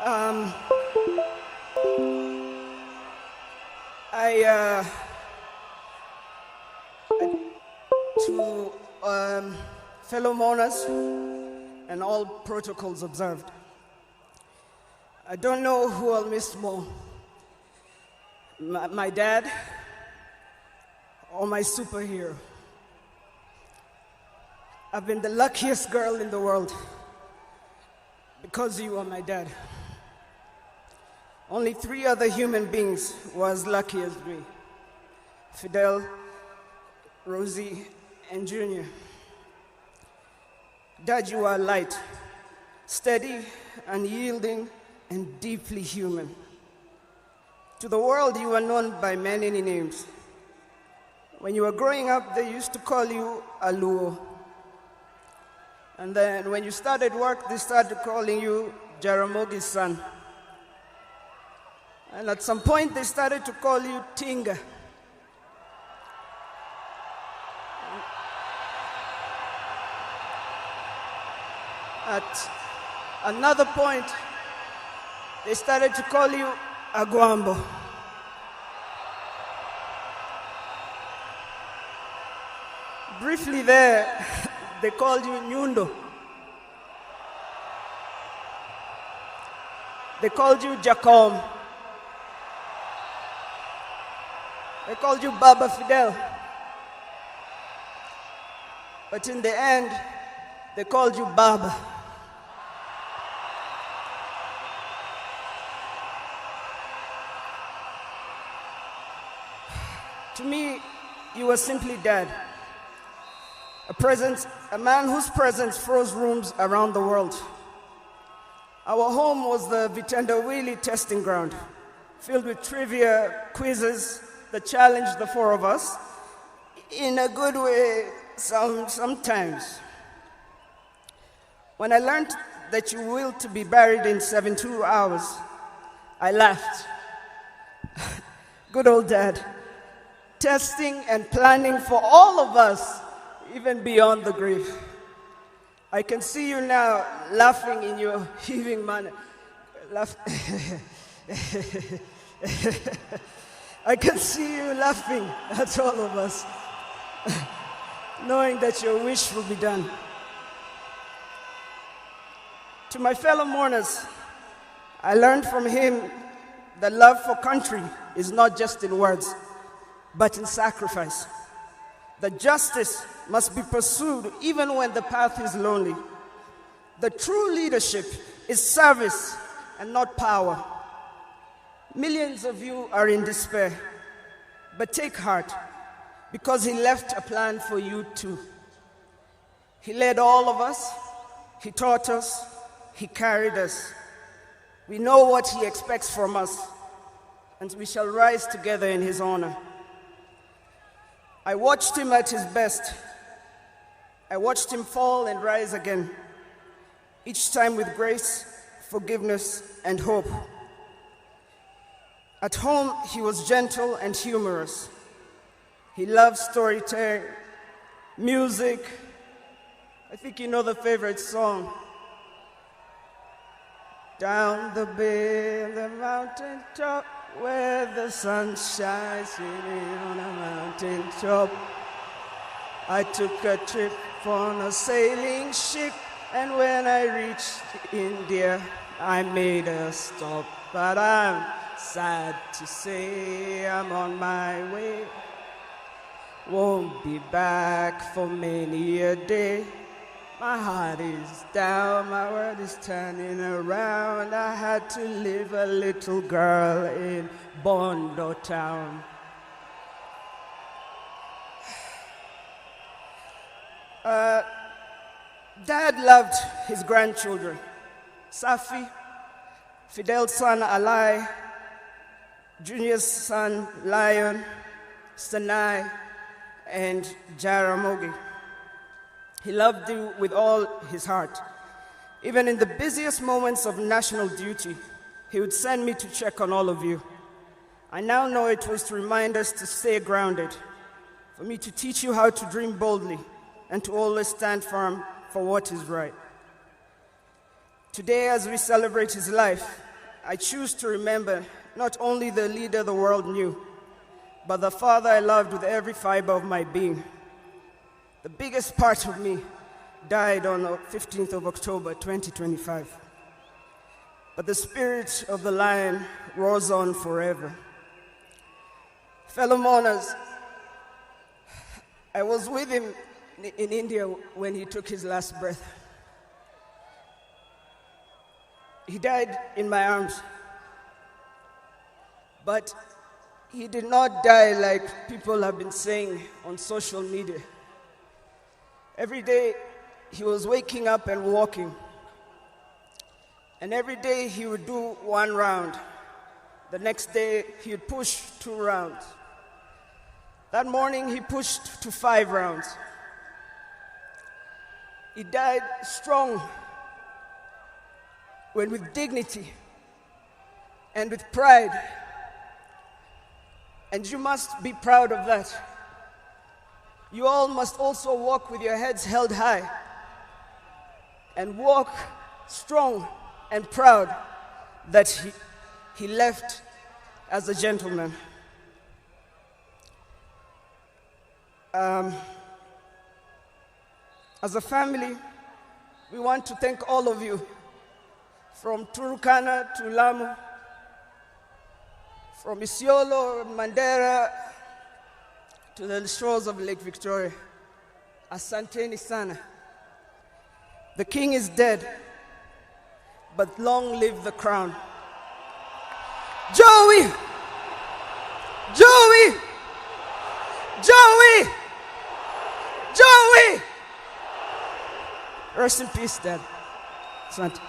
Um, I, to fellow mourners and all protocols observed, I don't know who I'll miss more, my dad or my superhero. I've been the luckiest girl in the world because you are my dad. Only 3 other human beings were as lucky as me: Fidel, Rosie, and Junior. Dad, you are light, steady, unyielding, and deeply human. To the world, you are known by many names. When you were growing up, they used to call you Aluo. And then when you started work, they started calling you Jaramogi's son. And at some point, they started to call you Tinga. At another point, they started to call you Aguambo. Briefly there, they called you Nyundo. They called you Jacom. They called you Baba Fidel. But in the end, they called you Baba. To me, you were simply Dad. A man whose presence froze rooms around the world. Our home was the Vitendawili testing ground, filled with trivia, quizzes that challenged the 4 of us, in a good way sometimes. When I learned that you willed to be buried in 72 hours, I laughed. Good old Dad, testing and planning for all of us, even beyond the grave. I can see you now laughing in your heaving manner. I can see you laughing at all of us, knowing that your wish will be done. To my fellow mourners, I learned from him that love for country is not just in words, but in sacrifice. That justice must be pursued even when the path is lonely. The true leadership is service and not power. Millions of you are in despair, but take heart, because he left a plan for you too. He led all of us, he taught us, he carried us. We know what he expects from us, and we shall rise together in his honor. I watched him at his best. I watched him fall and rise again, each time with grace, forgiveness, and hope. At home, he was gentle and humorous. He loved storytelling, music. I think you know the favorite song. Down the bay on the mountain top, where the sun shines on a mountain top, I took a trip on a sailing ship, and when I reached India, I made a stop. But I'm sad to say I'm on my way. Won't be back for many a day. My heart is down, my world is turning around. I had to leave a little girl in Bondo town. Dad loved his grandchildren. Safi, Fidel's son Alai, Junior's son Lion, Sanai, and Jaramogi. He loved you with all his heart. Even in the busiest moments of national duty, he would send me to check on all of you. I now know it was to remind us to stay grounded, for me to teach you how to dream boldly, and to always stand firm for what is right. Today, as we celebrate his life, I choose to remember not only the leader the world knew, but the father I loved with every fiber of my being. The biggest part of me died on the 15th of October, 2025. But the spirit of the lion roars on forever. Fellow mourners, I was with him in India when he took his last breath. He died in my arms. But he did not die like people have been saying on social media. Every day he was waking up and walking. And every day he would do 1 round. The next day he would push 2 rounds. That morning he pushed to 5 rounds. He died strong, with dignity and with pride. And you must be proud of that. You all must also walk with your heads held high and walk strong and proud that he left as a gentleman. As a family, we want to thank all of you, from Turkana to Lamu, from Isiolo, Mandera, to the shores of Lake Victoria. Asanteni sana. The king is dead, but long live the crown. Joey! Joey! Joey! Joey! Rest in peace, Dad. Asante.